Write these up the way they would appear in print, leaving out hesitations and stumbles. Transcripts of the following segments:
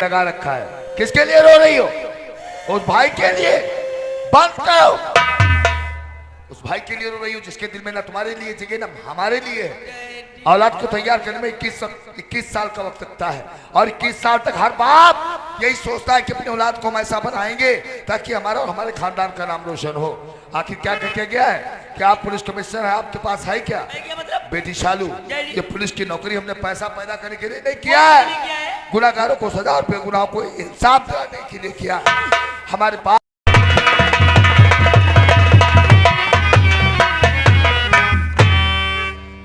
लगा रखा है। किसके लिए रो रही हो? उस भाई के लिए। बंद करो। उस भाई के लिए रो रही हो जिसके दिल में ना तुम्हारे लिए जगह ना हमारे लिए है। औलाद को तैयार करने में 21 साल का वक्त लगता है और 21 साल तक हर बाप यही सोचता है कि अपने औलाद को हम ऐसा बनाएंगे ताकि हमारा और हमारे खानदान का नाम रोशन हो। आखिर क्या कह गया है कि आप पुलिस कमिश्नर है, आपके पास है क्या? मतलब? बेटी शालू, ये पुलिस की नौकरी हमने पैसा पैदा करने के लिए नहीं किया है, गुनाहगारों को सजा और बेगुनाहों को इंसाफ दिलाने के लिए किया है। हमारे पास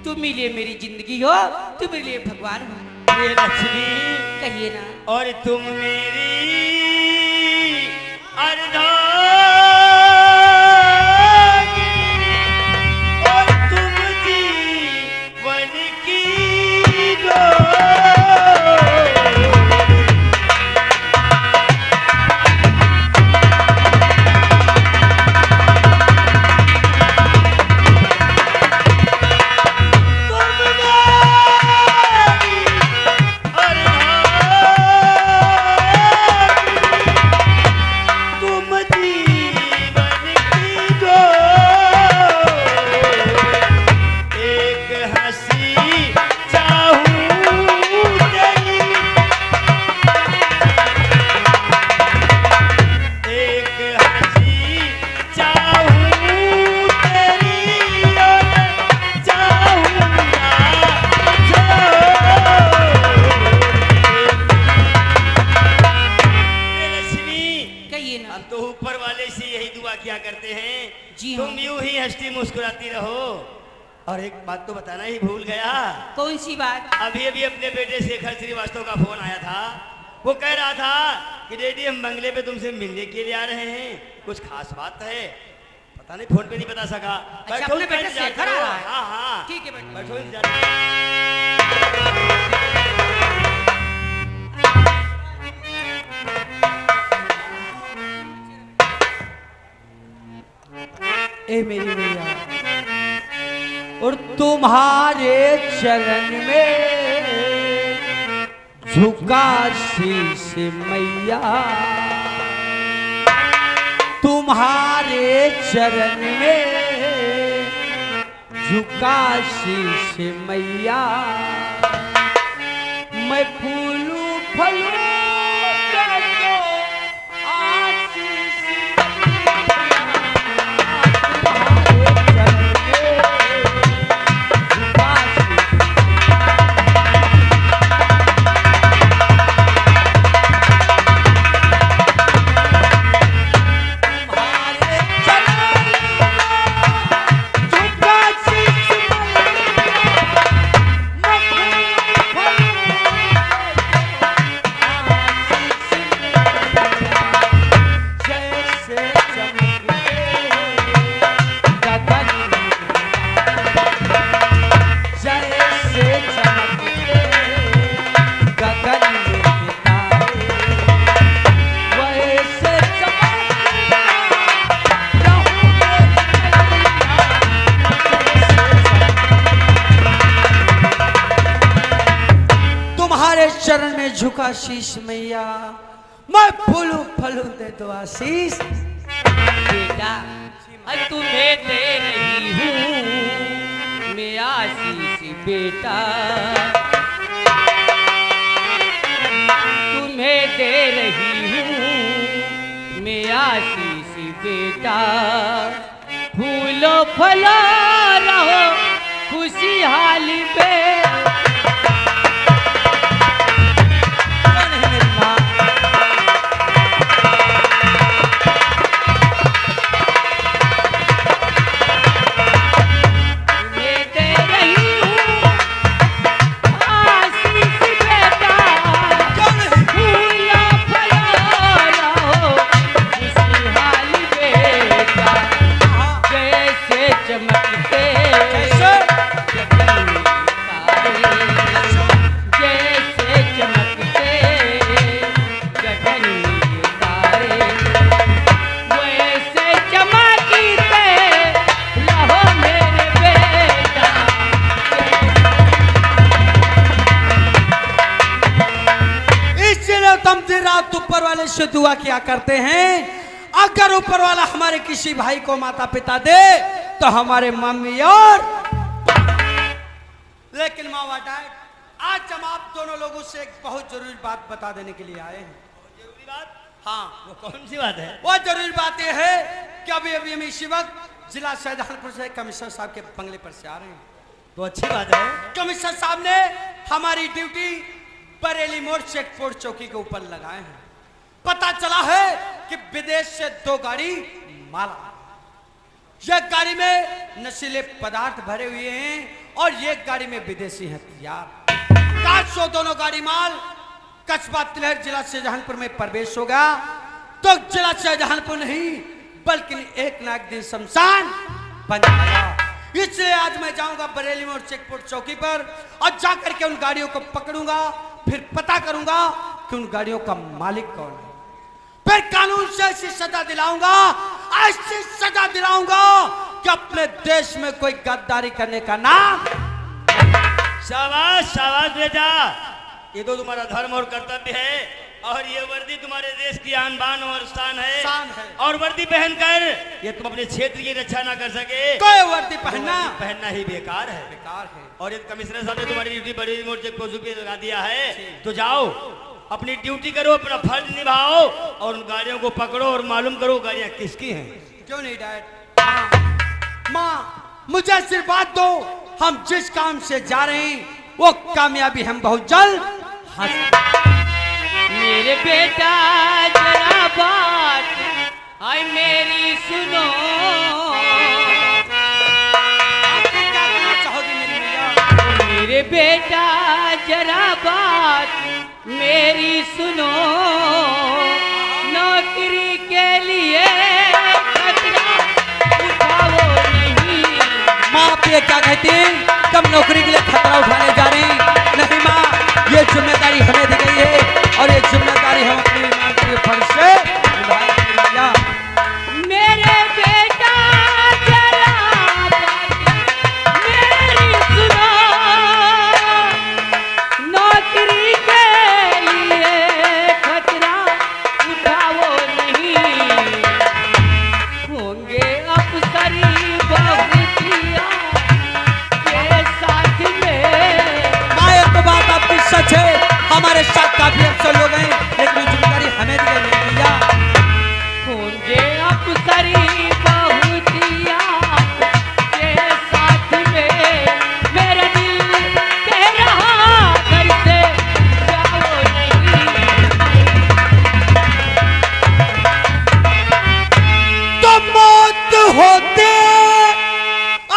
तुम ही लिए मेरी जिंदगी हो, तुम ही लिए भगवान हो। ये लक्ष्मी कहिए ना। और तुम मेरी अर्धांगिनी और तुम जीवन की डोर। मुस्कुराती रहो। और एक बात तो बताना ही भूल गया। कौन सी बात? अभी अभी अपने बेटे शेखर श्रीवास्तव का फोन आया था। वो कह रहा था कि डैडी हम बंगले पे तुमसे मिलने के लिए आ रहे हैं, कुछ खास बात है। पता नहीं फोन पे नहीं बता सका। अच्छा, अपने बेटे शेखर आ रहा है? हाँ हाँ ठीक है बैठो। बैठो। ए मेरी मैया, और तुम्हारे चरण में झुका शीश मैया, तुम्हारे चरण में झुका शीश मैया। मैं फूलू फलू चरण में झुका शीश मैया, मैं फूलू फलू दे दो आशीष। बेटा तुम्हें दे रही हूँ मैं आशीष बेटा, तुम्हें दे रही हूँ मैं आशीष बेटा। फूलो फलो रहो खुशहाली पे। रात ऊपर वाले से दुआ किया करते हैं, अगर ऊपर वाला हमारे किसी भाई को माता पिता दे तो हमारे मम्मी और लेकिन माँ डैड, आज हम आप दोनों लोगों से एक बहुत जरूरी बात बता देने के लिए आए हैं। जरूरी बात? हाँ, वो कौन सी बात है? वो जरूरी बात यह है कि अभी अभी हम इसी वक्त जिला शाहजहांपुर से कमिश्नर साहब के बंगले पर से आ रहे हैं। तो अच्छी बात है। कमिश्नर साहब ने हमारी ड्यूटी बरेली मोड़ चेक पोस्ट चौकी के ऊपर लगाए हैं। पता चला है कि विदेश से 2 गाड़ी माल, एक गाड़ी में नशीले पदार्थ भरे हुए हैं और एक गाड़ी में विदेशी हथियार। 400 दोनों गाड़ी माल कस्बा तिलहट जिला शाहजहांपुर में प्रवेश होगा तो जिला शाहजहांपुर नहीं बल्कि एक ना एक दिन शमशान बन जाएगा। इसलिए आज मैं जाऊंगा बरेली मोड़ चेक पोस्ट चौकी पर और जाकर के उन गाड़ियों को पकड़ूंगा, फिर पता करूंगा कि उन गाड़ियों का मालिक कौन है, फिर कानून से ऐसी सजा दिलाऊंगा, ऐसी सजा दिलाऊंगा कि अपने देश में कोई गद्दारी करने का नाम। शाबाश शाबाश बेटा, ये तो तुम्हारा धर्म और कर्तव्य है और ये वर्दी तुम्हारे देश की आन बान और शान है। और वर्दी पहनकर ये तुम अपने क्षेत्र की रक्षा ना कर सके, कोई वर्दी पहनना ही बेकार है। और ये कमिश्नर साहब ने तुम्हारी ड्यूटी बड़ी मोड़ चेक पोस्ट पे लगा दिया है, तो जाओ अपनी ड्यूटी करो, अपना फर्ज निभाओ और उन गाड़ियों को पकड़ो और मालूम करो गाड़ियां किसकी हैं। क्यों नहीं डैड? माँ मुझे आशीर्वाद दो, हम जिस काम से जा रहे हैं वो कामयाबी हम बहुत जल्द हासिल। मेरे बेटा जरा बात हाय मेरी सुनो। आप क्या कहना चाहोगी मेरी मैया? मेरे बेटा जरा बात मेरी सुनो, नौकरी के लिए खतरा उठाओ नहीं। माँ आप ये क्या कहती हैं? कब नौकरी के लिए खतरा उठाने जा रही हैं? नहीं माँ, ये जिम्मेदारी हमें दी गई है और ये जिम्मेदारी हम अपनी ईमानदारी फर्ज से निभाएंगे भैया। मेरे बेटा जरा बात मेरी सुनो, नौकरी के लिए खतरा उठाओ नहीं। होंगे अफसरी बहुतिया के साथ में। माँ एक तो बात आपकी सच है, हमारे साथ काफी अफसर लोग हैं लेकिन जिम्मेदारी हमें दी गई है भैया। होंगे अफसरी बहुतिया के साथ में, मेरा दिल कह रहा घर से जाओ नहीं। तो मौत होते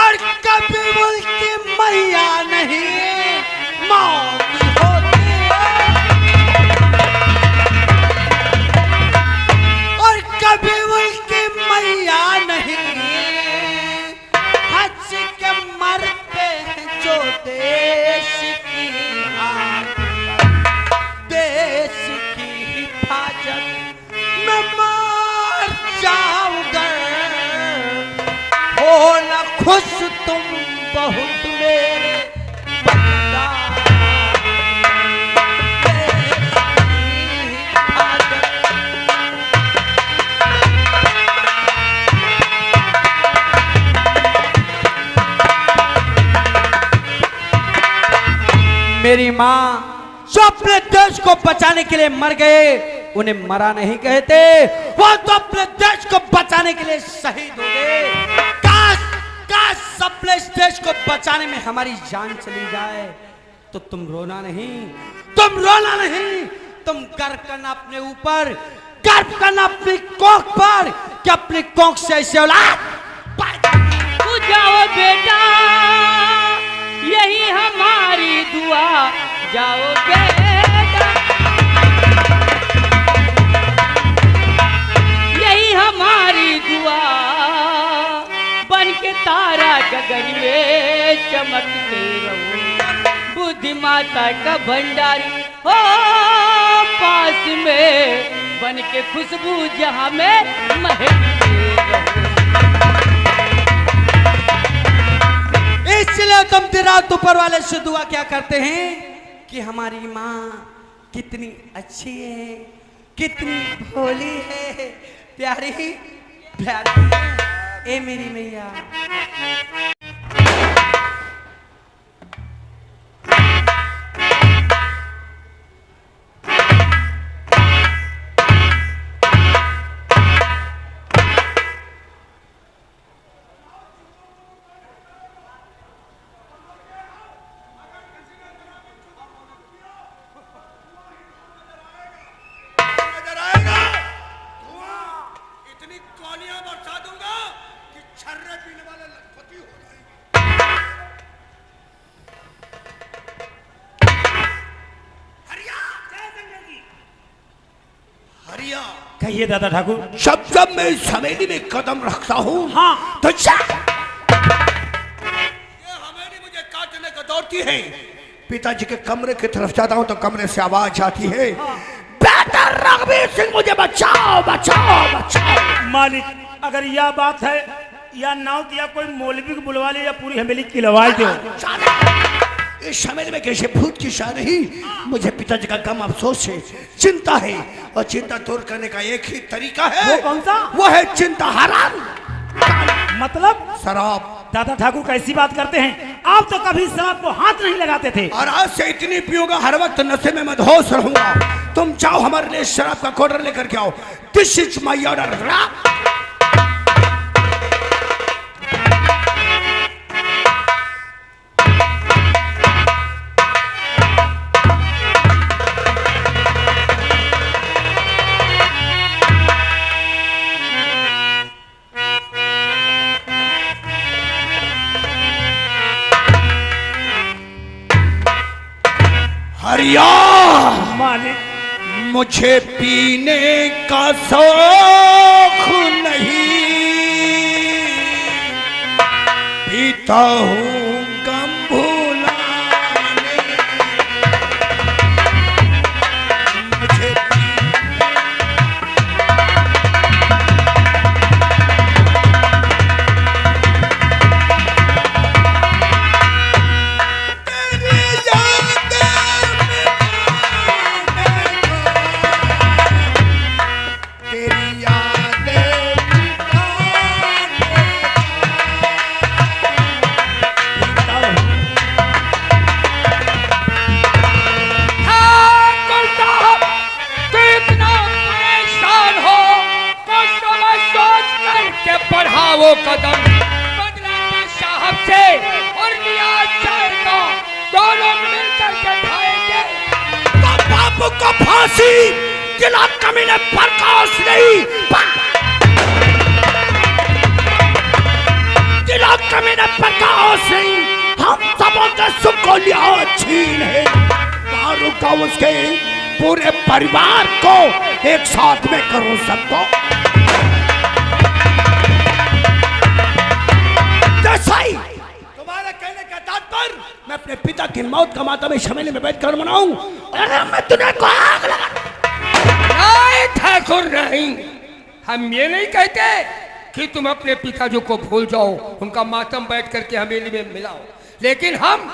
और कभी मुल्क मैया नहीं, मौत होते और कभी मुल्क मैया नहीं। हज के मरते हैं जो देश की देश की हिफाजत में मार जाऊंगा। हो न खुश तुम बहुत मेरे वफादार, देश की हिफाजत। मेरी माँ जो अपने देश को बचाने के लिए मर गए उन्हें मरा नहीं कहते, वो तो अपने देश को बचाने के लिए शहीद हो गए। काश काश अपने इस देश को बचाने में हमारी जान चली जाए तो तुम रोना नहीं, तुम रोना नहीं, तुम गर्व करना अपने ऊपर, गर्व करना अपनी कोख पर कि अपनी कोख से ऐसे औलाद। तू जाओ बेटा यही हमारी दुआ, जाओ बेटा यही हमारी दुआ, बन के तारा गगन में चमकते रहो। बुद्धि माता का भंडारी हो पास में, बन के खुशबू जहां में महकते रहो। इसलिए तुम दिन रात ऊपर वाले से दुआ क्या करते हैं कि हमारी माँ कितनी अच्छी है, कितनी भोली है, प्यारी प्यारी है, ए मेरी मैया। कहिए दादा ठाकुर। जब मैं इस हवेली में कदम रखता हूँ हाँ तो ये हवेली मुझे काटने को दौड़ती है। पिताजी के कमरे की तरफ जाता हूँ तो कमरे से आवाज आती है, बेटा रघुवीर सिंह मुझे बचाओ बचाओ बचाओ। मालिक अगर यह बात है या नाव दिया कोई मौलवी को बुलवा ले या पूरी हवेली किलवाई दो। इस हवेली में कैसे भूत की शान नहीं, मुझे पिताजी का कम अफसोस है, चिंता है, और चिंता दूर करने का एक ही तरीका है। वो कौन सा? वो है चिंता हराम, मतलब शराब। दादा ठाकुर कैसी बात करते हैं, आप तो कभी शराब को हाथ नहीं लगाते थे। और आज से इतनी पीऊंगा, हर वक्त नशे में मदहोश रहूंगा। तुम जाओ हमारे लिए शराब का ऑर्डर लेकर के आओ। This is my order. हरिया मालिक मुझे पीने का शौक नहीं, पीता हूँ गम भुलाने। मुझे वो कदम बदला साहब से और नियाज चार को दोनों मिलकर के खाएंगे। तो बापू को फांसी दिला कमीने प्रकाश नहीं, दिला कमीने प्रकाश नहीं, हम सबों के सुख को लिया छीन है। मारूंगा उसके पूरे परिवार को, एक साथ में करूं सबको। तुम्हारे कहने का तात्पर्य मैं अपने पिता की मौत का मातम इस हवेली में बैठकर मनाऊं, अरे मैं तुम्हें को आग लगा। नहीं ठाकुर नहीं, हम ये नहीं कहते कि तुम अपने पिताजी को भूल जाओ, उनका मातम बैठ करके हवेली में मिलाओ, लेकिन हम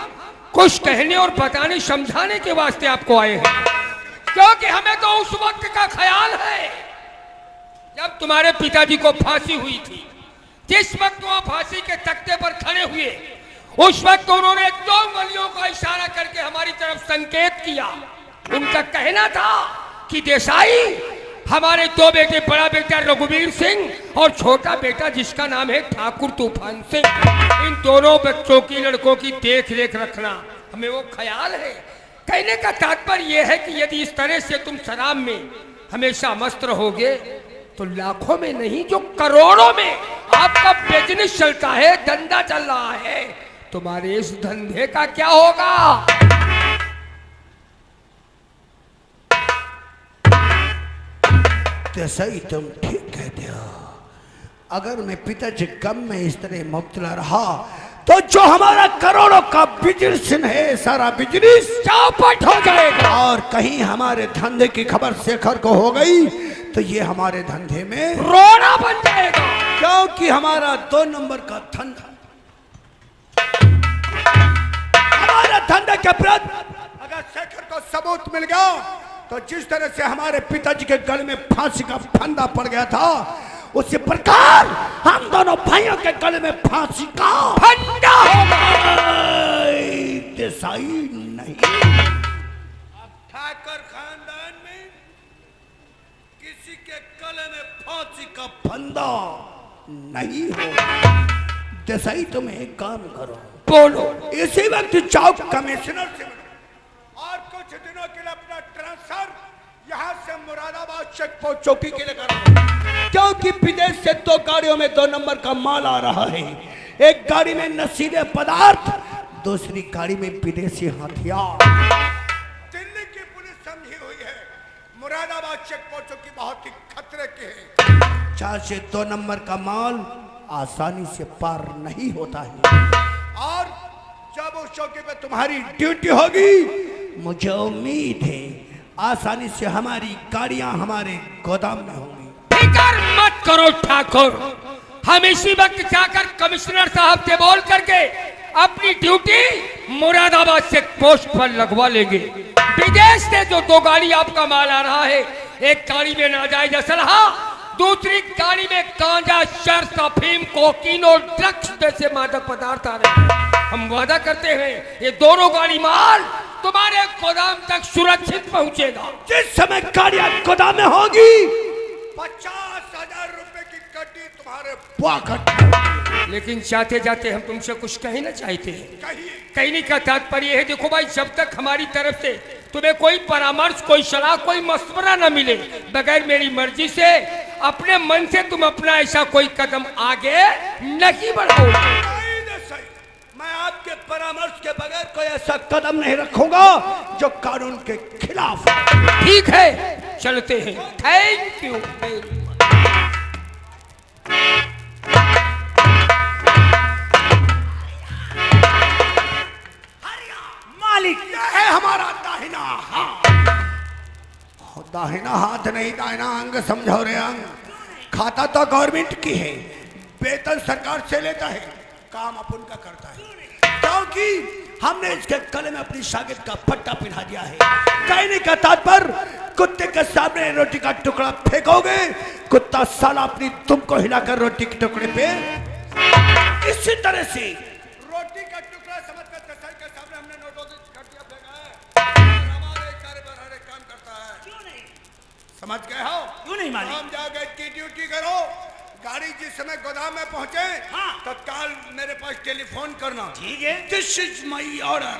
कुछ कहने और बताने समझाने के वास्ते आपको आए हैं, क्योंकि हमें तो उस वक्त का ख्याल है जब तुम्हारे पिताजी को फांसी हुई थी। जिस वक्त वो फांसी के तख्ते पर खड़े हुए, उस वक्त उन्होंने दो उंगलियों का इशारा करके हमारी तरफ संकेत किया। उनका कहना था कि देसाई, हमारे दो बेटे, बड़ा बेटा रघुवीर सिंह और छोटा बेटा जिसका नाम है ठाकुर तूफान सिंह, इन दोनों बच्चों की, लड़कों की देख रेख रखना, हमें वो ख्याल है। कहने का तात्पर्य यह है कि यदि इस तरह से तुम शराब में हमेशा मस्त रहोगे तो लाखों में नहीं जो करोड़ों में आपका बिजनेस चलता है, धंधा चल रहा है, तुम्हारे इस धंधे का क्या होगा? सही तुम ठीक कहते हो। अगर मैं पिताजी गम में इस तरह मुब्तला रहा तो जो हमारा करोड़ों का बिजनेस है, सारा बिजनेस चौपट हो जाएगा। और कहीं हमारे धंधे की खबर शेखर को हो गई तो ये हमारे धंधे में रोना बन जाएगा, क्योंकि हमारा 2 नंबर का धंधा, हमारा धंधे के प्रति अगर शेखर को सबूत मिल गया तो जिस तरह से हमारे पिताजी के गले में फांसी का फंदा पड़ गया था, उसी प्रकार हम दोनों भाइयों के गले में फांसी का फंदा होगा। देसाई नहीं। ठाकर खानदान में किसी के गले में फांसी का फंदा नहीं हो। देसाई तुम एक काम करो, बोलो। इसी वक्त चौक कमिश्नर से मिलो और कुछ दिनों के लिए अपना ट्रांसफर यहाँ से मुरादाबाद चेक पोस्ट चौकी के लिए करो, क्योंकि विदेश से 2 गाड़ियों में 2 नंबर का माल आ रहा है। एक गाड़ी में नशीले पदार्थ, दूसरी गाड़ी में विदेशी हथियार। दिल्ली की पुलिस समझी हुई है मुरादाबाद चेक पोस्ट चौकी बहुत ही खतरे के है। 4 से 2 नंबर का माल आसानी से पार नहीं होता है, और जब उस चौकी पे तुम्हारी ड्यूटी होगी, मुझे उम्मीद है आसानी से हमारी गाड़ियां हमारे गोदाम में होंगी। फिकर मत करो ठाकुर, हम इसी वक्त जाकर कमिश्नर साहब से बोल करके अपनी ड्यूटी मुरादाबाद से पोस्ट पर लगवा लेंगे। विदेश से जो 2 गाड़ी आपका माल आ रहा है, एक गाड़ी में नाजायज असलहा, दूसरी गाड़ी में गांजा, शर्त, अफीम, कोकीन और ड्रग्स जैसे मादक पदार्थ आ रहे हैं। हम वादा करते हैं ये दोनों गाड़ी माल तुम्हारे गोदाम तक सुरक्षित पहुंचेगा। जिस समय गाड़ियां गोदाम में होगी, 50,000 रुपए की कड्डी तुम्हारे पॉकेट। लेकिन जाते जाते हम तुमसे कुछ कहना चाहते हैं। कहिए। कहने का तात्पर्य है, देखो भाई, जब तक हमारी तरफ से तुम्हें कोई परामर्श, कोई सलाह, कोई मशवरा न मिले, बगैर मेरी मर्जी से अपने मन से तुम अपना ऐसा कोई कदम आगे नहीं बढ़ाओ। मैं आपके परामर्श के बगैर कोई ऐसा कदम नहीं रखूंगा जो कानून के खिलाफ है। ठीक है, चलते हैं। Thank you. मालिक, यह है हमारा दाहिना हाथ। दाहिना हाथ नहीं, दाहिना अंग समझो रे अंग। खाता तो गवर्नमेंट की है, वेतन सरकार से लेता है, काम अपन का करता है, क्योंकि हमने इसके गले में अपनी शागिर्द का पट्टा पिन्हा दिया है। कहने का तात्पर्य, कुत्ते के सामने रोटी का टुकड़ा फेंकोगे, कुत्ता साला अपनी तुम को हिलाकर रोटी के टुकड़े पे, इसी तरह से रोटी का टुकड़ा समझकर कसाई के सामने हमने नोटों से खटिया फेंका है और हमारे इशारे पर हर एक काम करता है। क्यों नहीं? समझ गए हो? क्यों नहीं मालिक? हम जाओ गेट की ड्यूटी करो, गाड़ी जिस समय गोदाम में पहुंचे, हाँ। तत्काल मेरे पास टेलीफोन करना। ठीक है। This is my order.